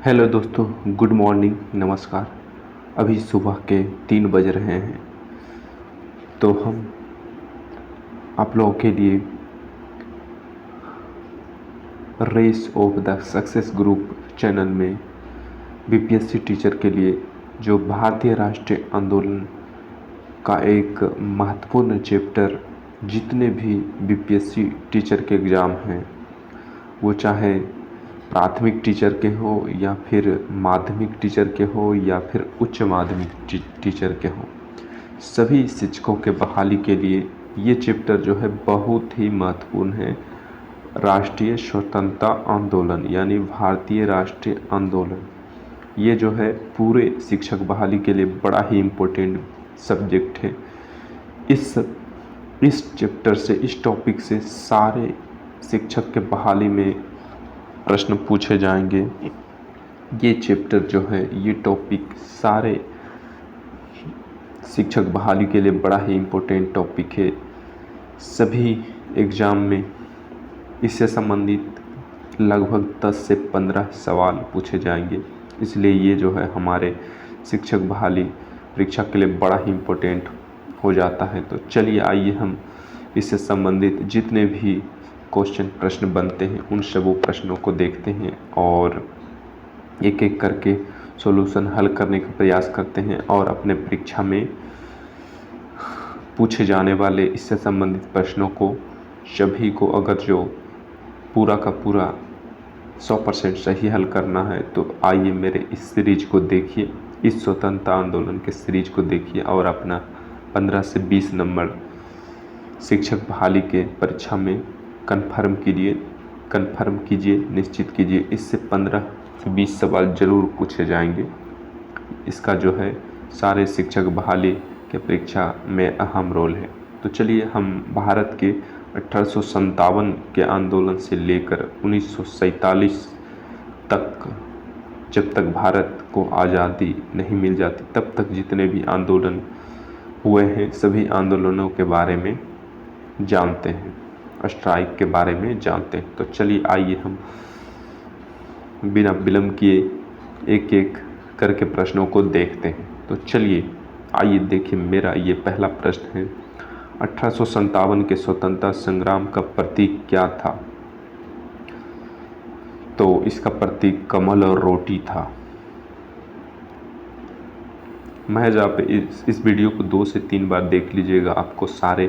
Hello दोस्तों, good morning, नमस्कार। अभी सुबह के 3 बज रहे हैं। तो हम आप लोगों के लिए race of the success group channel में बीपीएससी टीचर के लिए जो भारतीय राष्ट्रीय आंदोलन का एक महत्वपूर्ण चैप्टर, जितने भी बीपीएससी टीचर के एग्ज़ाम हैं, वो चाहे प्राथमिक टीचर के हो या फिर माध्यमिक टीचर के हो या फिर उच्च माध्यमिक टीचर के हो, सभी शिक्षकों के बहाली के लिए ये चैप्टर जो है बहुत ही महत्वपूर्ण है। राष्ट्रीय स्वतंत्रता आंदोलन यानी भारतीय राष्ट्रीय आंदोलन, ये जो है पूरे शिक्षक बहाली के लिए बड़ा ही इम्पोर्टेंट सब्जेक्ट है। इस चैप्टर से, इस टॉपिक से सारे शिक्षक के बहाली में प्रश्न पूछे जाएंगे। ये चैप्टर जो है, ये टॉपिक सारे शिक्षक बहाली के लिए बड़ा ही इम्पोर्टेंट टॉपिक है। सभी एग्ज़ाम में इससे संबंधित लगभग 10 से 15 सवाल पूछे जाएंगे, इसलिए ये जो है हमारे शिक्षक बहाली परीक्षा के लिए बड़ा ही इम्पोर्टेंट हो जाता है। तो चलिए आइए हम इससे संबंधित जितने भी क्वेश्चन प्रश्न बनते हैं उन सबों प्रश्नों को देखते हैं और एक एक करके सॉल्यूशन हल करने का प्रयास करते हैं और अपने परीक्षा में पूछे जाने वाले इससे संबंधित प्रश्नों को सभी को अगर जो पूरा का पूरा 100% सही हल करना है तो आइए मेरे इस सीरीज को देखिए, इस स्वतंत्रता आंदोलन के सीरीज को देखिए और अपना 15 से 20 नंबर शिक्षक बहाली के परीक्षा में कन्फर्म कीजिए, निश्चित कीजिए। इससे 15 से 20 सवाल ज़रूर पूछे जाएंगे। इसका जो है सारे शिक्षक बहाली के परीक्षा में अहम रोल है। तो चलिए हम भारत के 1857 के आंदोलन से लेकर 1947 तक, जब तक भारत को आज़ादी नहीं मिल जाती तब तक जितने भी आंदोलन हुए हैं, सभी आंदोलनों के बारे में जानते हैं, स्ट्राइक के बारे में जानते हैं। तो चलिए आइए हम बिना विलंब किए एक एक करके प्रश्नों को देखते हैं। तो चलिए आइए देखिए, मेरा ये पहला प्रश्न है, 1857 के स्वतंत्रता संग्राम का प्रतीक क्या था? तो इसका प्रतीक कमल और रोटी था। महज आप इस वीडियो को 2 से 3 बार देख लीजिएगा, आपको सारे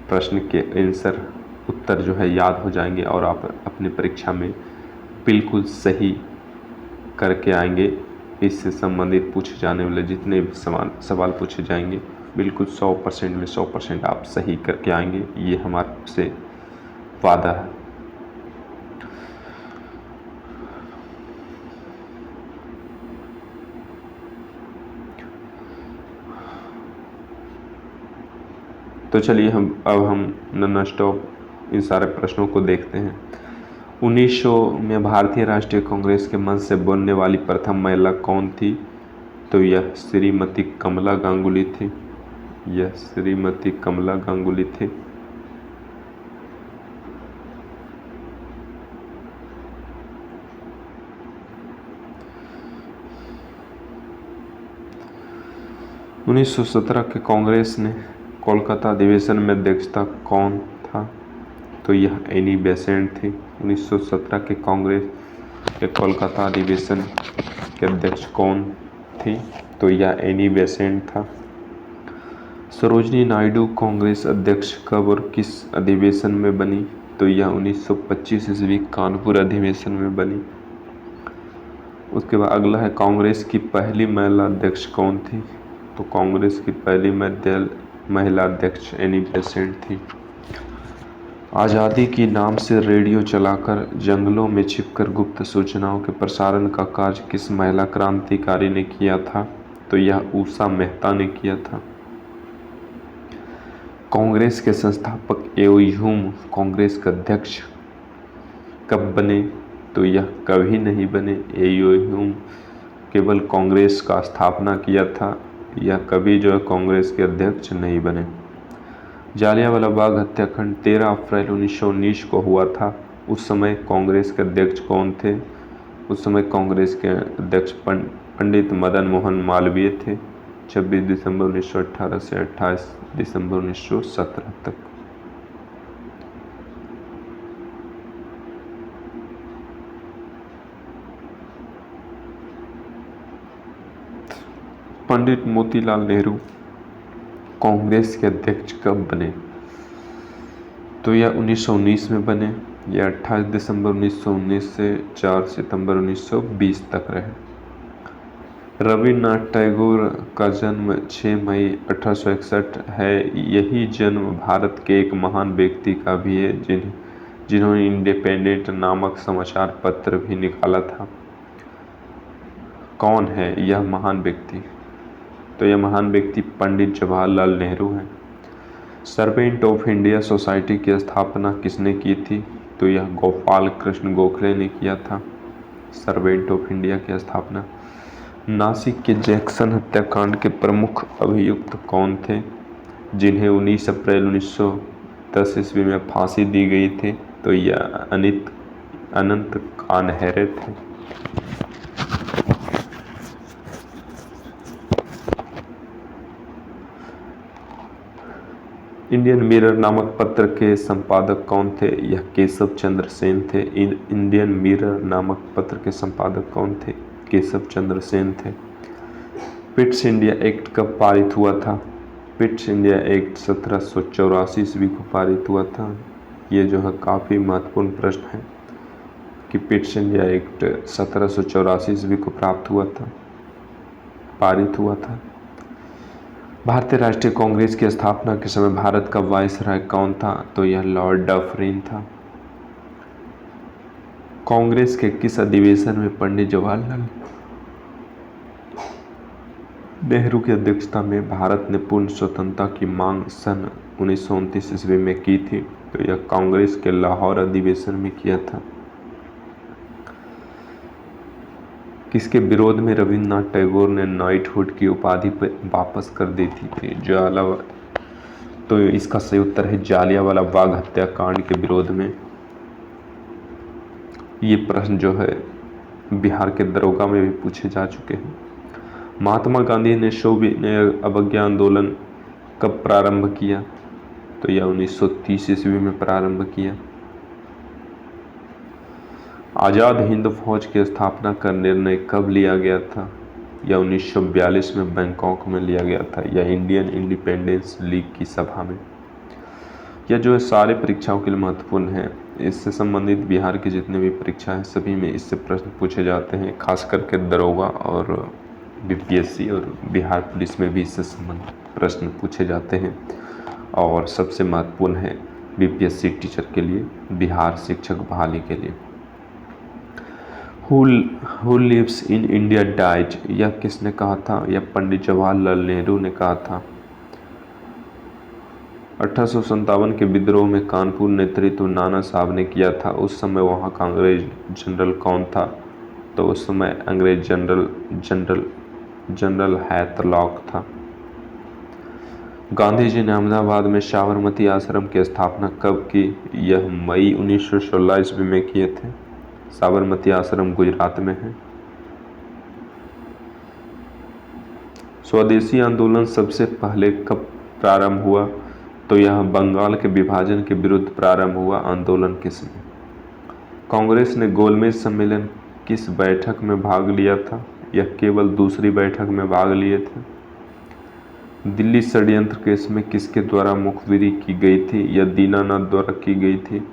प्रश्न के आंसर, उत्तर जो है याद हो जाएंगे और आप अपने परीक्षा में बिल्कुल सही करके आएंगे। इससे संबंधित पूछे जाने वाले जितने भी सवाल पूछे जाएंगे, बिल्कुल 100% में 100% आप सही करके आएंगे, ये हमारे से वादा है। तो चलिए अब हम नॉन स्टॉप इन सारे प्रश्नों को देखते हैं। 1900 में भारतीय राष्ट्रीय कांग्रेस के मंच से बोलने वाली प्रथम महिला कौन थी? तो यह श्रीमती कमला गांगुली थी। यह श्रीमती कमला गांगुली थी। उन्नीस 1917 के कांग्रेस ने कोलकाता अधिवेशन में अध्यक्षता कौन था? तो यह एनी बेसेंट थी। 1917 के कांग्रेस के कोलकाता अधिवेशन के अध्यक्ष कौन थी? तो यह एनी बेसेंट था। सरोजनी नायडू कांग्रेस अध्यक्ष कब और किस अधिवेशन में बनी? तो यह 1925 ईस्वी कानपुर अधिवेशन में बनी। उसके बाद अगला है, कांग्रेस की पहली महिला अध्यक्ष कौन थी? तो कांग्रेस की पहली महिला अध्यक्ष एनी बेसेंट थी। आज़ादी की नाम से रेडियो चलाकर जंगलों में छिपकर गुप्त सूचनाओं के प्रसारण का कार्य किस महिला क्रांतिकारी ने किया था? तो यह उषा मेहता ने किया था। कांग्रेस के संस्थापक एओ ह्यूम कांग्रेस के अध्यक्ष कब बने? तो यह कभी नहीं बने। एओ ह्यूम केवल कांग्रेस का स्थापना किया था, यह कभी जो है कांग्रेस के अध्यक्ष नहीं बने। जालियांवाला बाग हत्याकांड 13 अप्रैल 1919 को हुआ था। उस समय कांग्रेस के अध्यक्ष कौन थे? उस समय कांग्रेस के अध्यक्ष पंडित मदन मोहन मालवीय थे। 26 दिसंबर 1918 से 28 दिसंबर 1917 तक। पंडित मोतीलाल नेहरू कांग्रेस के अध्यक्ष कब बने? तो यह 1919 में बने। यह 28 दिसंबर 1919 से 4 सितंबर 1920 तक रहे। रविन्द्रनाथ टैगोर का जन्म 6 मई 1861 है। यही जन्म भारत के एक महान व्यक्ति का भी है जिन्होंने इंडिपेंडेंट नामक समाचार पत्र भी निकाला था। कौन है यह महान व्यक्ति? तो यह महान व्यक्ति पंडित जवाहरलाल नेहरू हैं। सर्वेंट ऑफ इंडिया सोसाइटी की स्थापना किसने की थी? तो यह गोपाल कृष्ण गोखले ने किया था। सर्वेंट ऑफ इंडिया की स्थापना। नासिक के जैक्सन हत्याकांड के प्रमुख अभियुक्त कौन थे, जिन्हें 19 अप्रैल 1910 ईस्वी में फांसी दी गई थी? तो यह अनंत कानहरे थे। इंडियन मिरर नामक पत्र के संपादक कौन थे? यह केशव चंद्र सेन थे। इंडियन मिरर नामक पत्र के संपादक कौन थे? केशव चंद्र सेन थे। पिट्स इंडिया एक्ट कब पारित हुआ था? पिट्स इंडिया एक्ट 1784 ईस्वी को पारित हुआ था। ये जो है काफ़ी महत्वपूर्ण प्रश्न है कि पिट्स इंडिया एक्ट 1784 ईस्वी को पारित हुआ था। भारतीय राष्ट्रीय कांग्रेस की स्थापना के समय भारत का वायसराय कौन था? तो यह लॉर्ड डफरिन था। कांग्रेस के किस अधिवेशन में पंडित जवाहरलाल नेहरू की अध्यक्षता में भारत ने पूर्ण स्वतंत्रता की मांग सन 1929 ईस्वी में की थी? तो यह कांग्रेस के लाहौर अधिवेशन में किया था। किसके विरोध में रविन्द्रनाथ टैगोर ने नाइटहुड की उपाधि वापस कर दी थी? तो इसका सही उत्तर है जालियांवाला बाग हत्याकांड के विरोध में। ये प्रश्न जो है बिहार के दरोगा में भी पूछे जा चुके हैं। महात्मा गांधी ने सविनय अवज्ञा आंदोलन कब प्रारंभ किया? तो यह 1930 ईस्वी में प्रारंभ किया। आज़ाद हिंद फौज की स्थापना का निर्णय कब लिया गया था? यह 1942 में बैंकॉक में लिया गया था, या इंडियन इंडिपेंडेंस लीग की सभा में। यह जो है सारे परीक्षाओं के लिए महत्वपूर्ण है। इससे संबंधित बिहार की जितने भी परीक्षा हैं सभी में इससे प्रश्न पूछे जाते हैं, खास करके दरोगा और बीपीएससी और बिहार पुलिस में भी इससे संबंधित प्रश्न पूछे जाते हैं। और सबसे महत्वपूर्ण है बीपीएससी टीचर के लिए, बिहार शिक्षक बहाली के लिए। Who lives in India died, यह किसने कहा था? यह पंडित जवाहरलाल नेहरू ने कहा था। 1857 के विद्रोह में कानपुर नेतृत्व नाना साहब ने किया था। उस समय वहाँ का अंग्रेज जनरल कौन था? तो उस समय अंग्रेज जनरल हैथलॉक था। गांधी जी ने अहमदाबाद में साबरमती आश्रम की स्थापना कब की? यह मई 1916 ईस्वी में किए थे। साबरमती आश्रम गुजरात में है। स्वदेशी आंदोलन सबसे पहले कब प्रारंभ हुआ? तो यह बंगाल के विभाजन के विरुद्ध प्रारंभ हुआ। आंदोलन किसने? कांग्रेस ने गोलमेज सम्मेलन किस बैठक में भाग लिया था? यह केवल दूसरी बैठक में भाग लिए थे। दिल्ली षड्यंत्र केस में किसके द्वारा मुखबिरी की गई थी? यह दीनानाथ द्वारा की गई थी।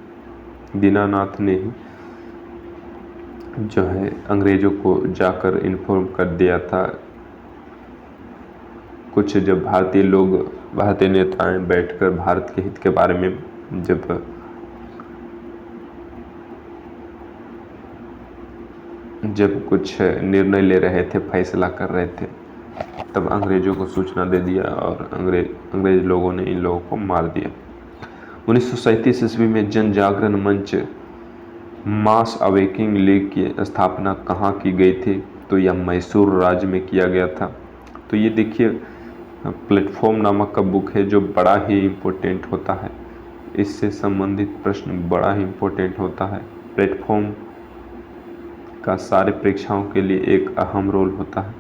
दीनानाथ ने ही जो है अंग्रेजों को जाकर इन्फॉर्म कर दिया था। कुछ जब भारतीय नेताएं बैठकर भारत के हित के बारे में जब कुछ निर्णय ले रहे थे, फैसला कर रहे थे, तब अंग्रेजों को सूचना दे दिया और अंग्रेज लोगों ने इन लोगों को मार दिया। 1937 ईस्वी में जन जागरण मंच मास अवेकिंग लीग की स्थापना कहाँ की गई थी? तो यह मैसूर राज्य में किया गया था। तो ये देखिए प्लेटफॉर्म नामक का बुक है जो बड़ा ही इम्पोर्टेंट होता है। इससे संबंधित प्रश्न बड़ा ही इम्पोर्टेंट होता है। प्लेटफॉर्म का सारे परीक्षाओं के लिए एक अहम रोल होता है।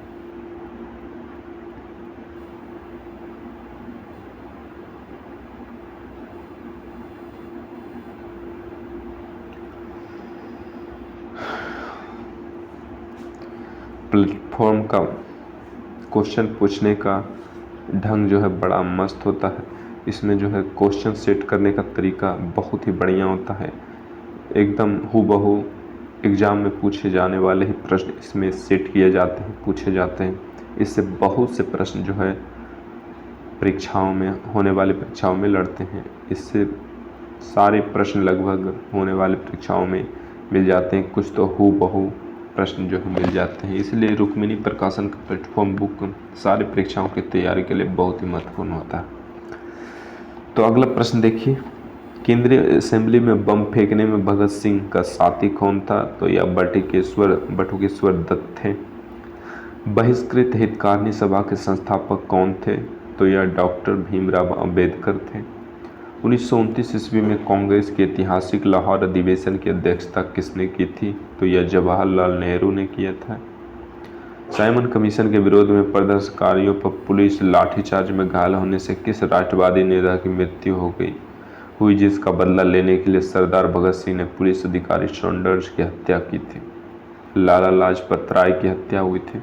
प्लेटफॉर्म का क्वेश्चन पूछने का ढंग जो है बड़ा मस्त होता है। इसमें जो है क्वेश्चन सेट करने का तरीका बहुत ही बढ़िया होता है। एकदम हूबहू एग्ज़ाम में पूछे जाने वाले ही प्रश्न इसमें सेट किए जाते हैं, पूछे जाते हैं। इससे बहुत से प्रश्न जो है परीक्षाओं में, होने वाली परीक्षाओं में लड़ते हैं। इससे सारे प्रश्न लगभग होने वाली परीक्षाओं में मिल जाते हैं, कुछ तो हूबहू प्रश्न जो है मिल जाते हैं। इसलिए रुक्मिणी प्रकाशन का प्लेटफॉर्म बुक सारी परीक्षाओं की तैयारी के लिए बहुत ही महत्वपूर्ण होता है। तो अगला प्रश्न देखिए, केंद्रीय असेंबली में बम फेंकने में भगत सिंह का साथी कौन था? तो यह बटुकेश्वर दत्त थे। बहिष्कृत हितकारिणी सभा के संस्थापक कौन थे? तो यह डॉक्टर भीमराव अंबेडकर थे। 1929 ईस्वी में कांग्रेस के ऐतिहासिक लाहौर अधिवेशन की अध्यक्षता किसने की थी? तो यह जवाहरलाल नेहरू ने किया था। साइमन कमीशन के विरोध में प्रदर्शनकारियों पर पुलिस लाठीचार्ज में घायल होने से किस राष्ट्रवादी नेता की मृत्यु हुई, जिसका बदला लेने के लिए सरदार भगत सिंह ने पुलिस अधिकारी सॉन्डर्स की हत्या की थी? लाला लाजपत राय की हत्या हुई थी।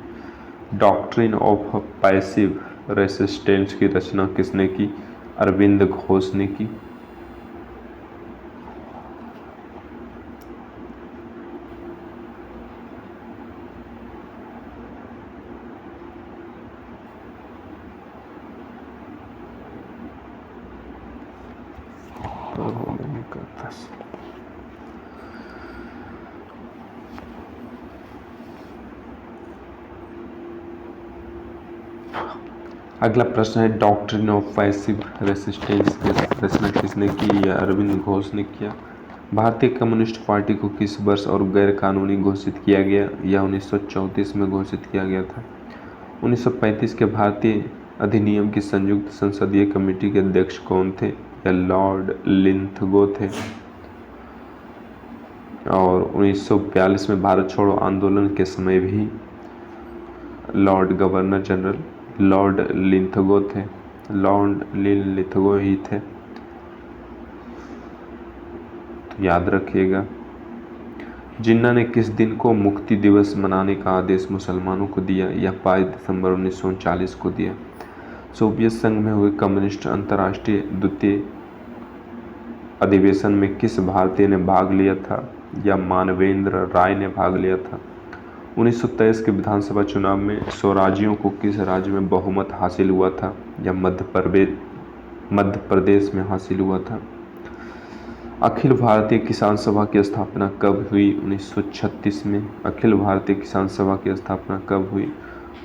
डॉक्ट्रिन ऑफ पैसिव रेसिस्टेंस की रचना किसने की? अरविंद घोष ने की। अगला प्रश्न है, डॉक्ट्रिन ऑफ पैसिव रेसिस्टेंस की रचना किसने की? या अरविंद घोष ने किया। भारतीय कम्युनिस्ट पार्टी को किस वर्ष और गैर कानूनी घोषित किया गया? यह 1934 में घोषित किया गया था। 1935 के भारतीय अधिनियम की संयुक्त संसदीय कमेटी के अध्यक्ष कौन थे? या लॉर्ड लिंथगो थे। और 1942 में भारत छोड़ो आंदोलन के समय भी गवर्नर जनरल लॉर्ड लिंथगो थे। लॉर्ड लिंथगो ही थे, तो याद रखिएगा। जिन्ना ने किस दिन को मुक्ति दिवस मनाने का आदेश मुसलमानों को दिया? यह 22 दिसंबर 1939 को दिया। सोवियत संघ में हुए कम्युनिस्ट अंतर्राष्ट्रीय द्वितीय अधिवेशन में किस भारतीय ने भाग लिया था? या मानवेंद्र राय ने भाग लिया था। 1923 के विधानसभा चुनाव में स्वराज्यों को किस राज्य में बहुमत हासिल हुआ था? या मध्य प्रदेश में हासिल हुआ था। अखिल भारतीय किसान सभा की स्थापना कब हुई? 1936 में। अखिल भारतीय किसान सभा की स्थापना कब हुई?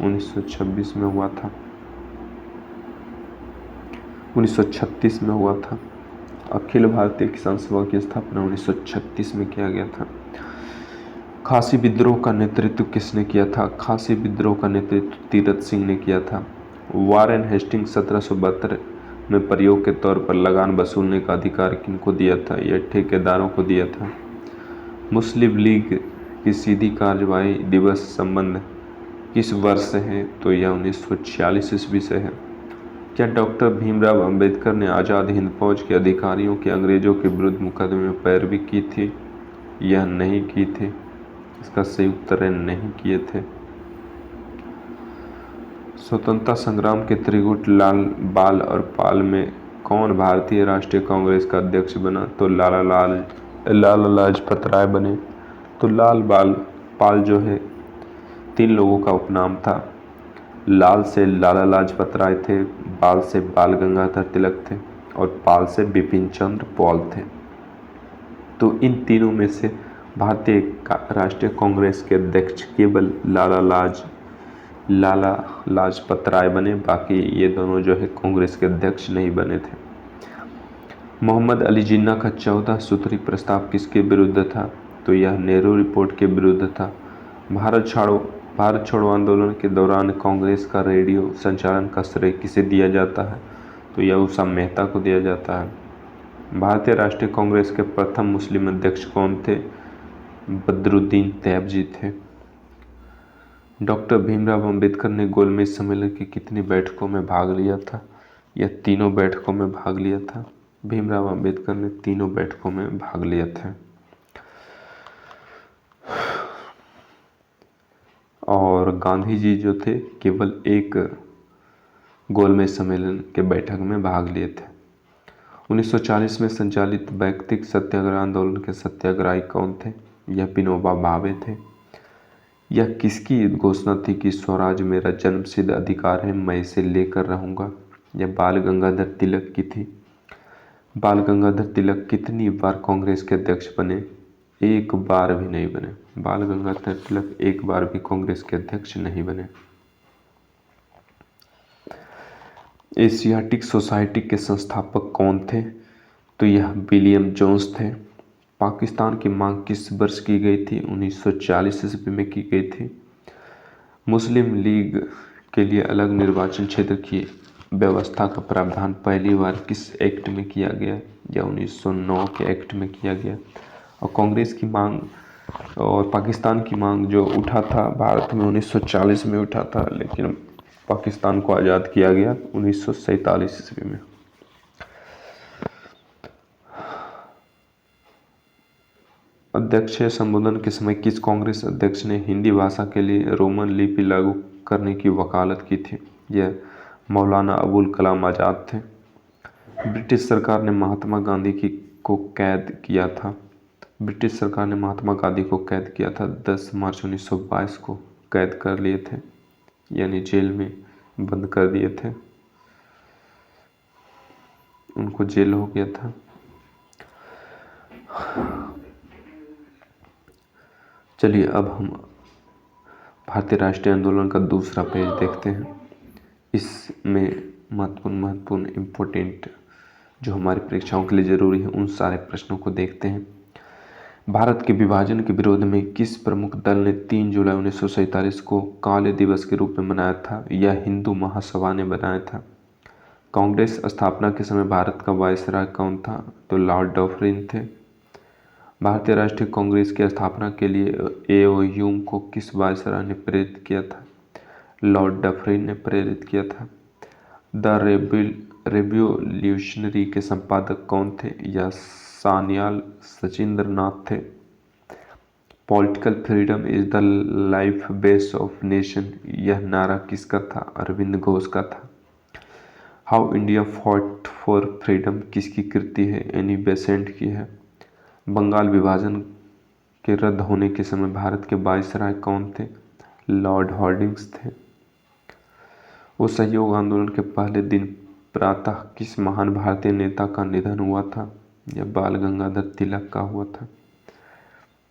1926 में हुआ था। 1936 में हुआ था। अखिल भारतीय किसान सभा की स्थापना 1936 में किया गया था। खासी विद्रोह का नेतृत्व किसने किया था? खासी विद्रोह का नेतृत्व तीरथ सिंह ने किया था। वारेन हेस्टिंग्स 1772 में प्रयोग के तौर पर लगान वसूलने का अधिकार किनको दिया था? यह ठेकेदारों को दिया था। मुस्लिम लीग की सीधी कार्यवाही दिवस संबंध किस वर्ष से है? तो यह 1946 ईस्वी से है। क्या डॉक्टर भीमराव अंबेडकर ने आज़ाद हिंद फौज के अधिकारियों के अंग्रेजों के विरुद्ध मुकदमे में पैरवी की थी? यह नहीं की थी। इसका सही उत्तर है नहीं किए थे। स्वतंत्रता संग्राम के त्रिगुट लाल बाल और पाल में कौन भारतीय राष्ट्रीय कांग्रेस का अध्यक्ष बना? तो लाला लाजपत राय बने। तो लाल बाल पाल जो है 3 लोगों का उपनाम था। लाल से लाला लाजपत राय थे, बाल से बाल गंगाधर तिलक थे और पाल से बिपिन चंद्र पॉल थे। तो इन तीनों में से भारतीय राष्ट्रीय कांग्रेस के अध्यक्ष केवल लाला लाजपत राय बने, बाकी ये दोनों जो है कांग्रेस के अध्यक्ष नहीं बने थे। मोहम्मद अली जिन्ना का 14 सूत्री प्रस्ताव किसके विरुद्ध था? तो यह नेहरू रिपोर्ट के विरुद्ध था। भारत छोड़ो आंदोलन के दौरान कांग्रेस का रेडियो संचालन का श्रेय किसे दिया जाता है? तो यह उषा मेहता को दिया जाता है। भारतीय राष्ट्रीय कांग्रेस के प्रथम मुस्लिम अध्यक्ष कौन थे? बदरुद्दीन तैयबजी थे। डॉक्टर भीमराव अंबेडकर ने गोलमेज सम्मेलन की कितनी बैठकों में भाग लिया था? यह तीनों बैठकों में भाग लिया था। भीमराव अंबेडकर ने तीनों बैठकों में भाग लिया था। और गांधी जी जो थे केवल एक गोलमेज सम्मेलन के बैठक में भाग लिए थे। 1940 में संचालित वैयक्तिक सत्याग्रह आंदोलन के सत्याग्रही कौन थे? यह विनोबा भावे थे। यह किसकी घोषणा थी कि स्वराज मेरा जन्मसिद्ध अधिकार है, मैं इसे लेकर रहूंगा? यह बाल गंगाधर तिलक की थी। बाल गंगाधर तिलक कितनी बार कांग्रेस के अध्यक्ष बने? एक बार भी नहीं बने। बाल गंगाधर तिलक एक बार भी कांग्रेस के अध्यक्ष नहीं बने। एशियाटिक सोसाइटी के संस्थापक कौन थे? तो यह विलियम जोन्स थे। पाकिस्तान की मांग किस वर्ष की गई थी? 1940 ईस्वी में की गई थी। मुस्लिम लीग के लिए अलग निर्वाचन क्षेत्र की व्यवस्था का प्रावधान पहली बार किस एक्ट में किया गया? या 1909 के एक्ट में किया गया। और कांग्रेस की मांग और पाकिस्तान की मांग जो उठा था भारत में 1940 में उठा था, लेकिन पाकिस्तान को आज़ाद किया गया 1947 ईस्वी में। अध्यक्षीय संबोधन के समय किस कांग्रेस अध्यक्ष ने हिंदी भाषा के लिए रोमन लिपि लागू करने की वकालत की थी? यह मौलाना अबुल कलाम आज़ाद थे। ब्रिटिश सरकार ने महात्मा गांधी को कैद किया था। ब्रिटिश सरकार ने महात्मा गांधी को कैद किया था 10 मार्च 1922 को कैद कर लिए थे, यानी जेल में बंद कर दिए थे, उनको जेल हो गया था। चलिए अब हम भारतीय राष्ट्रीय आंदोलन का दूसरा पेज देखते हैं। इसमें महत्वपूर्ण इम्पोर्टेंट जो हमारी परीक्षाओं के लिए ज़रूरी है उन सारे प्रश्नों को देखते हैं। भारत के विभाजन के विरोध में किस प्रमुख दल ने 3 जुलाई 1947 को काले दिवस के रूप में मनाया था? यह हिंदू महासभा ने बनाया था। कांग्रेस स्थापना के समय भारत का वायसराय कौन था? तो लॉर्ड डफरिन थे। भारतीय राष्ट्रीय कांग्रेस की स्थापना के लिए ए.ओ. ह्यूम को किस वायसराय ने प्रेरित किया था? लॉर्ड डफरिन ने प्रेरित किया था। द रेवोल्यूशनरी के संपादक कौन थे? या सान्याल सचिंद्र नाथ थे। Political freedom is the life base of nation, यह नारा किसका था? अरविंद घोष का था। How India fought for freedom किसकी कृति है? एनी बेसेंट की है। बंगाल विभाजन के रद्द होने के समय भारत के वायसराय कौन थे? लॉर्ड हॉर्डिंग्स थे। वो सहयोग आंदोलन के पहले दिन प्रातः किस महान भारतीय नेता का निधन हुआ था? यह बाल गंगाधर तिलक का हुआ था।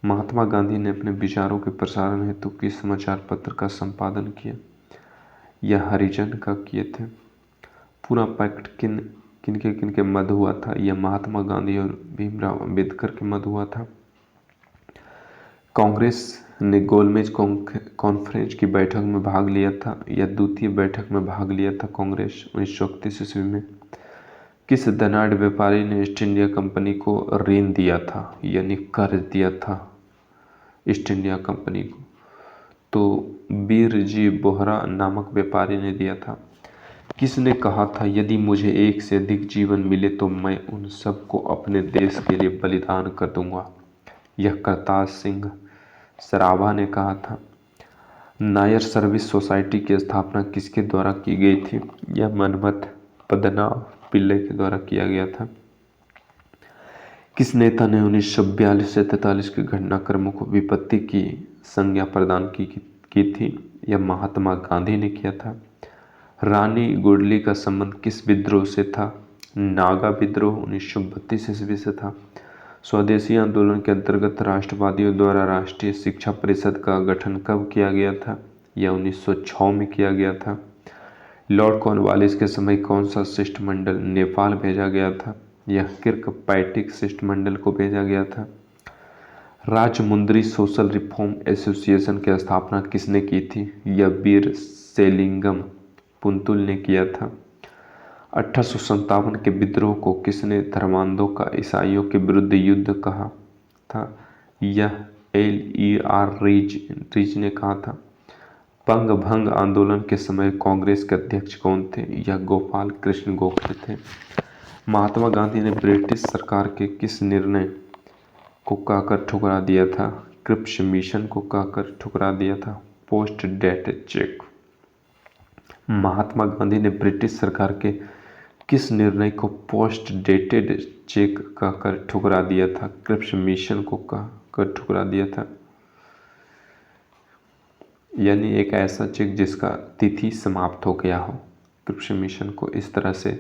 महात्मा गांधी ने अपने विचारों के प्रसारण हेतु किस समाचार पत्र का संपादन किया? यह हरिजन का किए थे। पूरा पैक्ट किनके मध्य हुआ था? यह महात्मा गांधी और भीमराव अंबेडकर के मध्य हुआ था। कांग्रेस ने गोलमेज कॉन्फ्रेंस की बैठक में भाग लिया था। यह द्वितीय बैठक में भाग लिया था कांग्रेस 1931 ईस्वी में। किस धनाढ़ व्यापारी ने ईस्ट इंडिया कंपनी को ऋण दिया था, यानी कर्ज दिया था ईस्ट इंडिया कंपनी को? तो बीरजी बोहरा नामक व्यापारी ने दिया था। किसने कहा था यदि मुझे एक से अधिक जीवन मिले तो मैं उन सबको अपने देश के लिए बलिदान कर दूंगा? यह करतार सिंह सराभा ने कहा था। नायर सर्विस सोसाइटी की स्थापना किसके द्वारा की गई थी? यह मनमथ पद्मनाभ पिल्ले के द्वारा किया गया था। किस नेता ने 1942 से 43 के घटनाक्रमों को विपत्ति की संज्ञा प्रदान की थी? यह महात्मा गांधी ने किया था। रानी गुडली का संबंध किस विद्रोह से था? नागा विद्रोह 1932 ईस्वी से था। स्वदेशी आंदोलन के अंतर्गत राष्ट्रवादियों द्वारा राष्ट्रीय शिक्षा परिषद का गठन कब किया गया था? यह 1906 में किया गया था। लॉर्ड कॉर्नवालिस के समय कौन सा शिष्टमंडल नेपाल भेजा गया था? यह किर्कपैट्रिक शिष्टमंडल को भेजा गया था। राजमुंद्री सोशल रिफॉर्म एसोसिएशन की स्थापना किसने की थी? यह वीर सेलिंगम पुंतुल ने किया था। 1857 के विद्रोह को किसने धर्मांधों का ईसाइयों के विरुद्ध युद्ध कहा था? यह LER रीज ने कहा था। बंग भंग आंदोलन के समय कांग्रेस के अध्यक्ष कौन थे? यह गोपाल कृष्ण गोखले थे। महात्मा गांधी ने ब्रिटिश सरकार के किस निर्णय को कहकर ठुकरा दिया था? क्रिप्स मिशन को कहकर ठुकरा दिया था। Post dated cheque. Mahatma Gandhi ने ब्रिटिश सरकार के किस निर्णय को पोस्ट डेटेड चेक कहकर ठुकरा दिया था? क्रिप्स मिशन को कहकर ठुकरा दिया था, यानी एक ऐसा चेक जिसका तिथि समाप्त हो गया हो। क्रिप्स मिशन को इस तरह से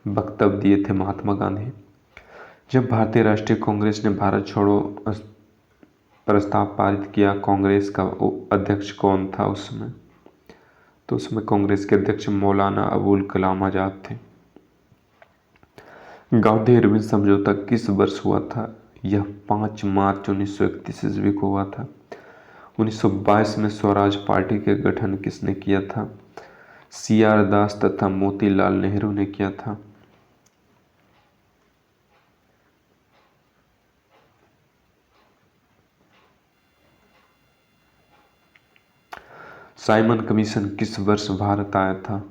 वक्तव्य दिए थे महात्मा गांधी। जब भारतीय राष्ट्रीय कांग्रेस ने भारत छोड़ो प्रस्ताव पारित किया, कांग्रेस का अध्यक्ष कौन था उस समय? तो उसमें कांग्रेस के अध्यक्ष मौलाना अबुल कलाम आजाद थे। गांधी इरविन समझौता किस वर्ष हुआ था? यह 5 मार्च 1931 ईस्वी को हुआ था। 1922 में स्वराज पार्टी के गठन किसने किया था? CR दास तथा मोतीलाल नेहरू ने किया था। साइमन कमीशन किस वर्ष भारत आया था?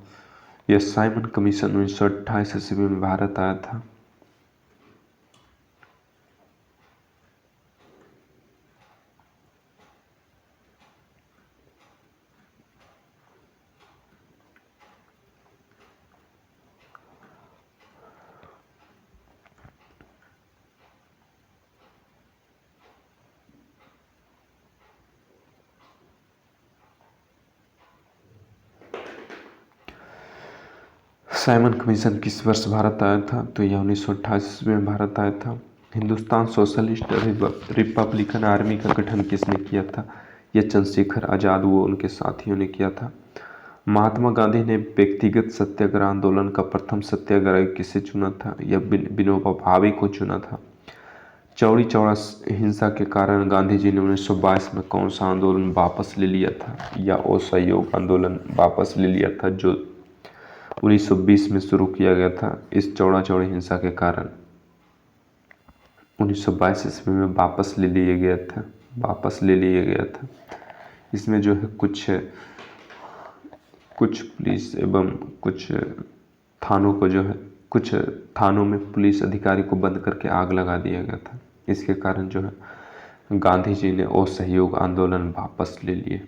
यह साइमन कमीशन 1928 ईस्वी में भारत आया था। साइमन कमीशन किस वर्ष भारत आया था? तो यह 1928 ईस्वी में भारत आया था। हिंदुस्तान सोशलिस्ट रिपब्लिकन आर्मी का गठन किसने किया था? यह चंद्रशेखर आजाद व उनके साथियों ने किया था। महात्मा गांधी ने व्यक्तिगत सत्याग्रह आंदोलन का प्रथम सत्याग्रही किसे चुना था? यह विनोबा भावे को चुना था। चौड़ी चौड़ा हिंसा के कारण गांधी जी ने 1922 में कौन सा आंदोलन वापस ले लिया था? या असहयोग आंदोलन वापस ले लिया था जो 1920 में शुरू किया गया था। इस चौड़ा चौड़ी हिंसा के कारण 1922 ईस्वी में वापस ले लिया गया था। इसमें जो है कुछ पुलिस एवं कुछ थानों को जो है कुछ थानों में पुलिस अधिकारी को बंद करके आग लगा दिया गया था। इसके कारण जो है गांधी जी ने असहयोग आंदोलन वापस ले लिए।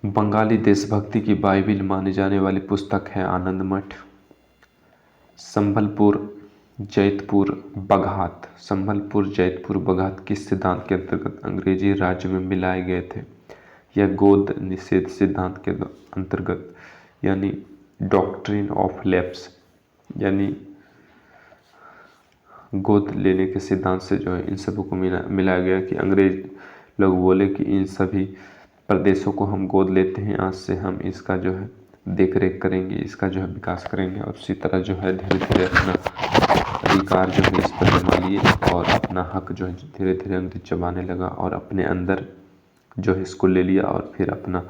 बंगाली देशभक्ति की बाइबिल मानी जाने वाली पुस्तक है आनंद मठ। संबलपुर जैतपुर बघात किस सिद्धांत के अंतर्गत अंग्रेजी राज्य में मिलाए गए थे? यह गोद निषेध सिद्धांत के अंतर्गत, यानी डॉक्ट्रिन ऑफ लैप्स, यानी गोद लेने के सिद्धांत से जो है इन सबों को मिलाया गया कि अंग्रेज लोग बोले कि इन सभी प्रदेशों को हम गोद लेते हैं, आज से हम इसका जो है देख रेख करेंगे, इसका जो है विकास करेंगे। और उसी तरह जो है धीरे धीरे अपना अधिकार जो है इस पर जमा लिए और अपना हक जो है धीरे धीरे अंग्रेज जमाने लगा और अपने अंदर जो है इसको ले लिया और फिर अपना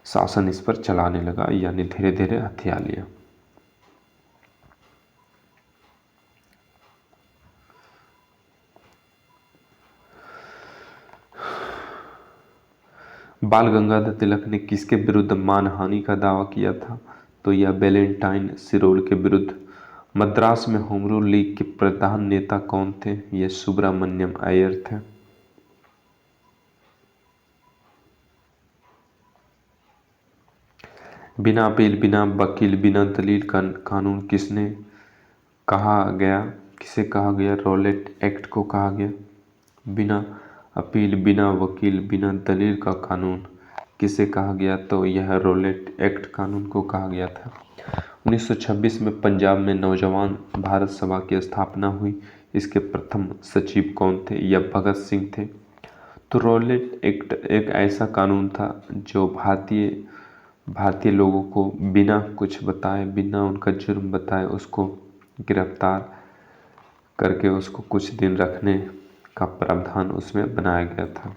शासन इस पर चलाने लगा, यानी धीरे धीरे हथिया लिया। बाल गंगाधर तिलक ने किसके विरुद्ध मानहानि का दावा किया था? तो यह वैलेंटाइन सिरोल के विरुद्ध। मद्रास में होम रूल लीग के प्रधान नेता कौन थे? यह सुब्रमण्यम अय्यर थे। बिना अपील, बिना वकील, बिना दलील का कानून किसे कहा गया? रॉलेट एक्ट को कहा गया। बिना अपील, बिना वकील, बिना दलील का कानून किसे कहा गया? तो यह रॉलेट एक्ट कानून को कहा गया था। 1926 में पंजाब में नौजवान भारत सभा की स्थापना हुई। इसके प्रथम सचिव कौन थे? यह भगत सिंह थे। तो रॉलेट एक्ट एक ऐसा कानून था जो भारतीय लोगों को बिना कुछ बताए, बिना उनका जुर्म बताए उसको गिरफ्तार करके उसको कुछ दिन रखने का प्रावधान उसमें बनाया गया था।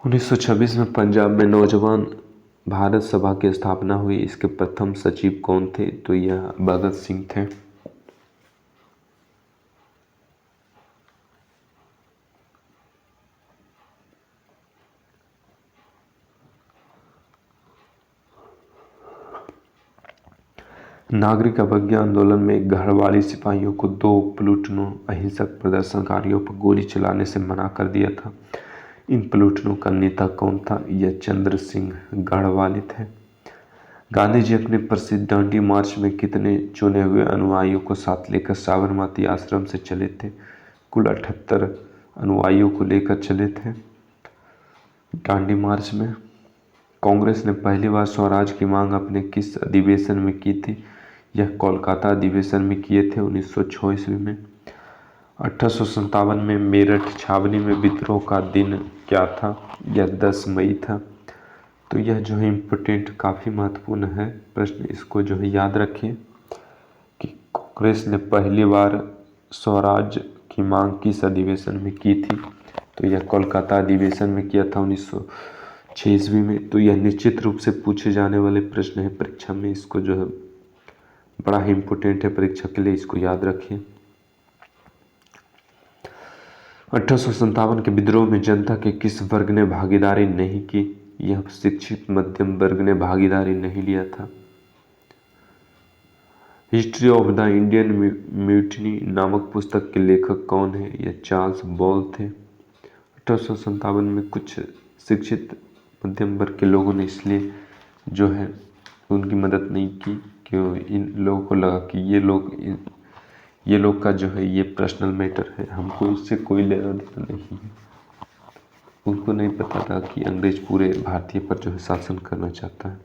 उन्नीस सौ 26 में पंजाब में नौजवान भारत सभा की स्थापना हुई, इसके प्रथम सचिव कौन थे? तो यह भगत सिंह थे। नागरिक अवज्ञा आंदोलन में गढ़वाली सिपाहियों को 2 प्लूटनों अहिंसक प्रदर्शनकारियों पर गोली चलाने से मना कर दिया था। इन प्लूटनों का नेता कौन था? यह चंद्र सिंह गढ़वाली थे। गांधी जी अपने प्रसिद्ध दांडी मार्च में कितने चुने हुए अनुयायियों को साथ लेकर साबरमती आश्रम से चले थे? कुल 78 अनुयायियों को लेकर चले थे दांडी मार्च में। कांग्रेस ने पहली बार स्वराज की मांग अपने किस अधिवेशन में की थी? यह कोलकाता अधिवेशन में किए थे 1906 ईस्वी में। 1857 में मेरठ छावनी में विद्रोह का दिन क्या था? यह 10 मई था। तो यह जो है इम्पोर्टेंट, काफ़ी महत्वपूर्ण है प्रश्न, इसको जो है याद रखिए कि कांग्रेस ने पहली बार स्वराज की मांग किस अधिवेशन में की थी? तो यह कोलकाता अधिवेशन में किया था 1906 ईस्वी में। तो यह निश्चित रूप से पूछे जाने वाले प्रश्न है परीक्षा में, इसको जो है बड़ा ही इम्पोर्टेंट है परीक्षा के लिए, इसको याद रखिए। 1857 के विद्रोह में जनता के किस वर्ग ने भागीदारी नहीं की? यह शिक्षित मध्यम वर्ग ने भागीदारी नहीं लिया था। History of the Indian mutiny नामक पुस्तक के लेखक कौन है? यह चार्ल्स बॉल थे। 1857 में कुछ शिक्षित मध्यम वर्ग के लोगों ने इसलिए जो है उनकी मदद नहीं की, क्यों? इन लोगों को लगा कि ये लोग का जो है ये पर्सनल मैटर है, हमको इससे कोई लेना देना नहीं है। उनको नहीं पता था कि अंग्रेज पूरे भारतीय पर जो है शासन करना चाहता है।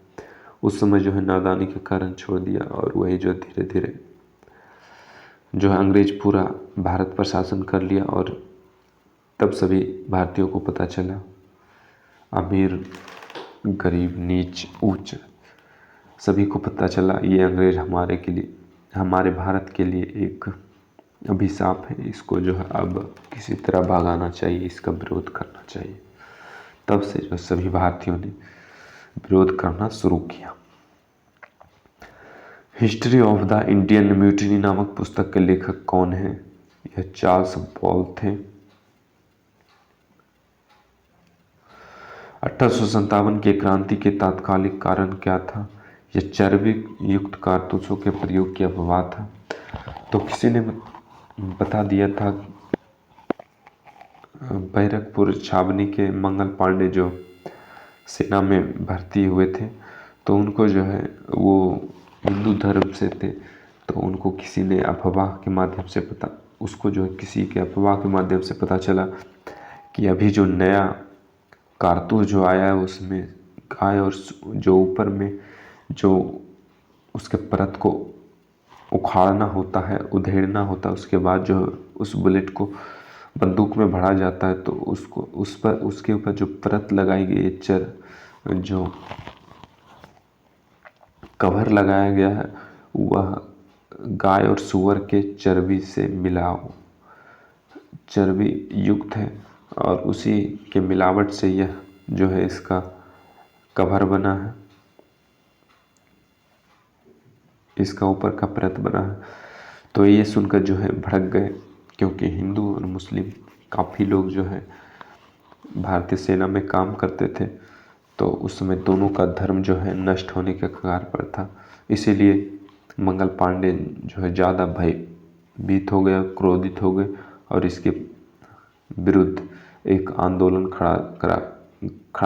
उस समय जो है नादानी के कारण छोड़ दिया, और वही जो धीरे धीरे जो है अंग्रेज पूरा भारत पर शासन कर लिया। और तब सभी भारतीयों को पता चला, अमीर गरीब नीच ऊंच सभी को पता चला, ये अंग्रेज हमारे भारत के लिए एक अभिशाप है, इसको जो है अब किसी तरह भगाना चाहिए, इसका विरोध करना चाहिए। तब से जो सभी भारतीयों ने विरोध करना शुरू किया। History of the Indian mutiny नामक पुस्तक के लेखक कौन है? यह चार्ल्स बॉल थे। 1857 की क्रांति के तात्कालिक कारण क्या था? यह चर्बी युक्त कारतूसों के प्रयोग की अफवाह था। तो किसी ने बता दिया था, बैरकपुर छावनी के मंगल पांडे जो सेना में भर्ती हुए थे, तो उनको जो है वो हिंदू धर्म से थे, तो उनको किसी ने अफवाह के माध्यम से किसी के अफवाह के माध्यम से पता चला कि अभी जो नया कारतूस जो आया है उसमें गाय और जो ऊपर में जो उसके परत को उखाड़ना होता है, उधेड़ना होता है, उसके बाद जो उस बुलेट को बंदूक में भरा जाता है, तो उसके ऊपर जो परत लगाई गई जो कवर लगाया गया है वह गाय और सूअर के चर्बी से चर्बी युक्त है, और उसी के मिलावट से यह जो है इसका कवर बना है, इसका ऊपर का परत बना है। तो ये सुनकर जो है भड़क गए, क्योंकि हिंदू और मुस्लिम काफ़ी लोग जो है भारतीय सेना में काम करते थे, तो उस समय दोनों का धर्म जो है नष्ट होने के कगार पर था। इसीलिए मंगल पांडे जो है ज़्यादा भयभीत हो गए, क्रोधित हो गए, और इसके विरुद्ध एक आंदोलन खड़ा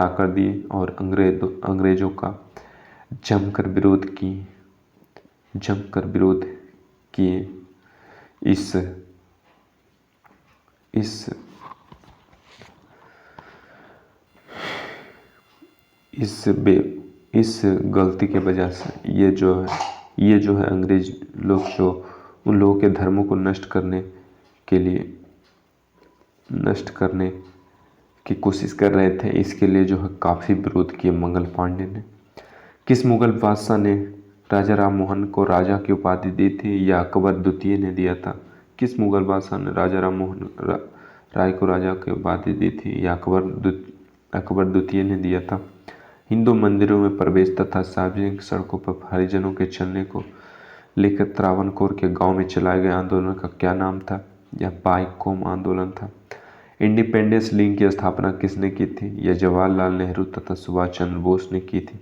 कर दिए, और अंग्रेजों का जमकर विरोध किए। इस गलती के वजह से ये जो है अंग्रेज लोग जो उन लोगों के धर्मों को नष्ट करने की कोशिश कर रहे थे, इसके लिए जो है काफ़ी विरोध किए मंगल पांडे ने। किस मुगल बादशाह ने राजा राम मोहन को राजा की उपाधि दी थी, या अकबर द्वितीय ने दिया था? किस मुगल बादशाह ने राजा राम मोहन राय को राजा की उपाधि दी थी, या अकबर द्वितीय ने दिया था? हिंदू मंदिरों में प्रवेश तथा सार्वजनिक सड़कों पर हरिजनों के चलने को लेकर त्रावणकोर के गांव में चलाए गए आंदोलन का क्या नाम था? यह बाइकोम आंदोलन था। इंडिपेंडेंस लीग की स्थापना किसने की थी? यह जवाहरलाल नेहरू तथा सुभाष चंद्र बोस ने की थी।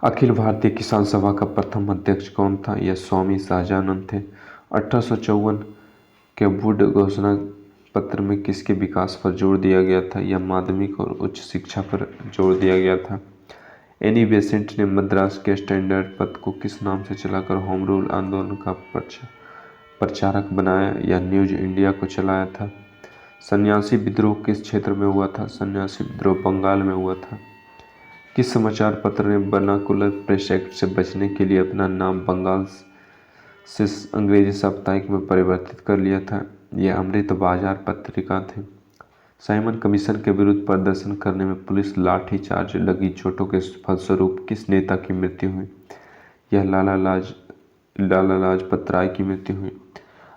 अखिल भारतीय किसान सभा का प्रथम अध्यक्ष कौन था? यह स्वामी सहजानंद थे। 1854 के वुड घोषणा पत्र में किसके विकास पर जोर दिया गया था? यह माध्यमिक और उच्च शिक्षा पर जोर दिया गया था। एनी बेसेंट ने मद्रास के स्टैंडर्ड पद को किस नाम से चलाकर होम रूल आंदोलन का प्रचारक बनाया? यह न्यूज इंडिया को चलाया था। सन्यासी विद्रोह किस क्षेत्र में हुआ था? सन्यासी विद्रोह बंगाल में हुआ था। किस समाचार पत्र ने वर्नाकुलर प्रेस एक्ट से बचने के लिए अपना नाम बंगाल से अंग्रेजी साप्ताहिक में परिवर्तित कर लिया था? यह अमृत बाजार पत्रिका थे। साइमन कमीशन के विरुद्ध प्रदर्शन करने में पुलिस लाठीचार्ज लगी चोटों के फलस्वरूप किस नेता की मृत्यु हुई? यह लाला लाजपत राय की मृत्यु हुई।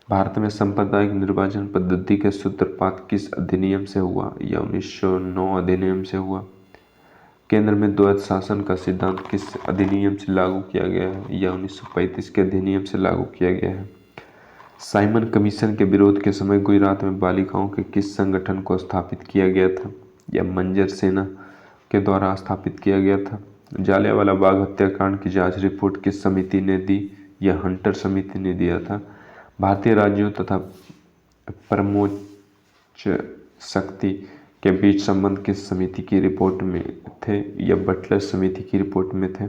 भारत में सांप्रदायिक निर्वाचन पद्धति के सूत्रपात किस अधिनियम से हुआ? यह 1909 अधिनियम से हुआ। केंद्र में द्वैध शासन का सिद्धांत किस अधिनियम से लागू किया गया है? यह 1935 के अधिनियम से लागू किया गया है। साइमन कमीशन के विरोध के समय गुजरात में बालिकाओं के किस संगठन को स्थापित किया गया था? यह मंजर सेना के द्वारा स्थापित किया गया था। जालियांवाला बाग हत्याकांड की जांच रिपोर्ट किस समिति ने दी? यह हंटर समिति ने दिया था। भारतीय राज्यों तथा परमोच्च शक्ति के बीच संबंध किस समिति की रिपोर्ट में थे? यह बटलर समिति की रिपोर्ट में थे।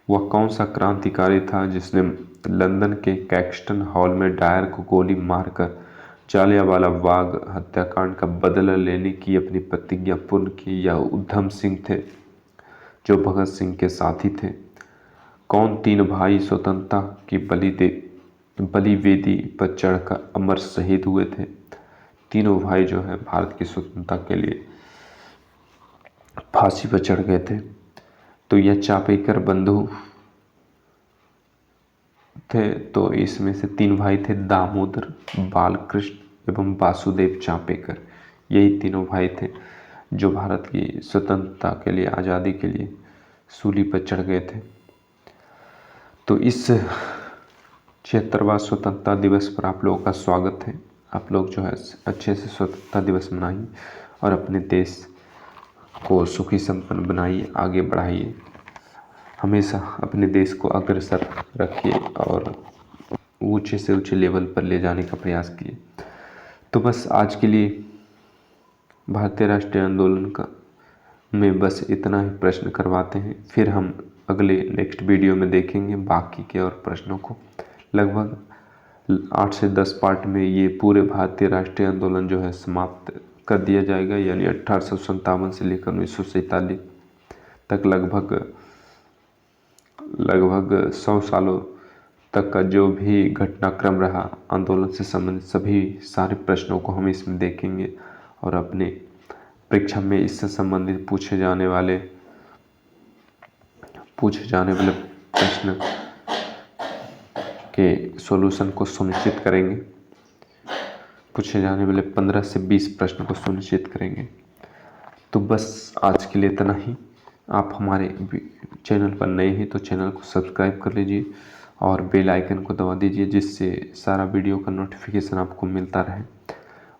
वह कौन सा क्रांतिकारी था जिसने लंदन के कैक्सटन हॉल में डायर को गोली मारकर जालियांवाला बाग हत्याकांड का बदला लेने की अपनी प्रतिज्ञा पूर्ण की? यह उधम सिंह थे जो भगत सिंह के साथी थे। कौन तीन भाई स्वतंत्रता की बलिवेदी पर चढ़कर अमर शहीद हुए थे? तीनों भाई जो है भारत की स्वतंत्रता के लिए फांसी पर चढ़ गए थे। तो यह चापेकर बंधु थे। तो इसमें से तीन भाई थे, दामोदर, बालकृष्ण एवं वासुदेव चापेकर। यही तीनों भाई थे जो भारत की स्वतंत्रता के लिए, आज़ादी के लिए सूली पर चढ़ गए थे। तो इस 76वां स्वतंत्रता दिवस पर आप लोगों का स्वागत है। आप लोग जो है अच्छे से स्वतंत्रता दिवस मनाइए और अपने देश को सुखी संपन्न बनाइए, आगे बढ़ाइए। हमेशा अपने देश को अग्रसर रखिए और ऊंचे से ऊंचे लेवल पर ले जाने का प्रयास किए। तो बस आज के लिए भारतीय राष्ट्रीय आंदोलन का में बस इतना ही प्रश्न करवाते हैं। फिर हम अगले नेक्स्ट वीडियो में देखेंगे बाकी के और प्रश्नों को। लगभग 8 से 10 पार्ट में ये पूरे भारतीय राष्ट्रीय आंदोलन जो है समाप्त कर दिया जाएगा। यानी 1857 से लेकर 1947 तक लगभग 100 सालों तक का जो भी घटनाक्रम रहा आंदोलन से संबंधित सभी सारे प्रश्नों को हम इसमें देखेंगे और अपने परीक्षा में इससे संबंधित पूछे जाने वाले प्रश्न के सॉल्यूशन को सुनिश्चित करेंगे। पूछे जाने वाले 15 से 20 प्रश्न को सुनिश्चित करेंगे। तो बस आज के लिए इतना ही। आप हमारे चैनल पर नए हैं तो चैनल को सब्सक्राइब कर लीजिए और बेल आइकन को दबा दीजिए, जिससे सारा वीडियो का नोटिफिकेशन आपको मिलता रहे।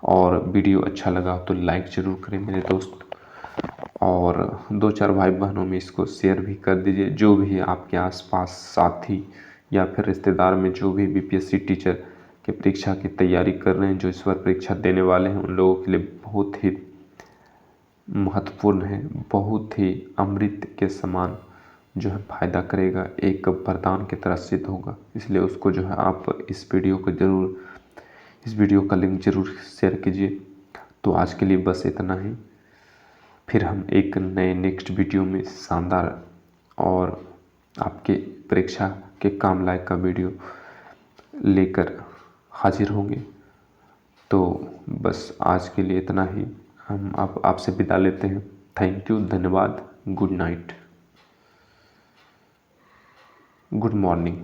और वीडियो अच्छा लगा तो लाइक ज़रूर करें मेरे दोस्त, और 2-4 भाई बहनों में इसको शेयर भी कर दीजिए। जो भी आपके आसपास साथी या फिर रिश्तेदार में जो भी बीपीएससी टीचर की परीक्षा की तैयारी कर रहे हैं, जो इस बार परीक्षा देने वाले हैं, उन लोगों के लिए बहुत ही महत्वपूर्ण है, बहुत ही अमृत के समान जो है फायदा करेगा, एक वरदान की तरह सिद्ध होगा। इसलिए उसको जो है आप इस वीडियो का लिंक जरूर शेयर कीजिए। तो आज के लिए बस इतना ही। फिर हम एक नए नेक्स्ट वीडियो में शानदार और आपके परीक्षा के काम लायक का वीडियो लेकर हाजिर होंगे। तो बस आज के लिए इतना ही। हम आपसे विदा लेते हैं। थैंक यू, धन्यवाद, गुड नाइट, गुड मॉर्निंग।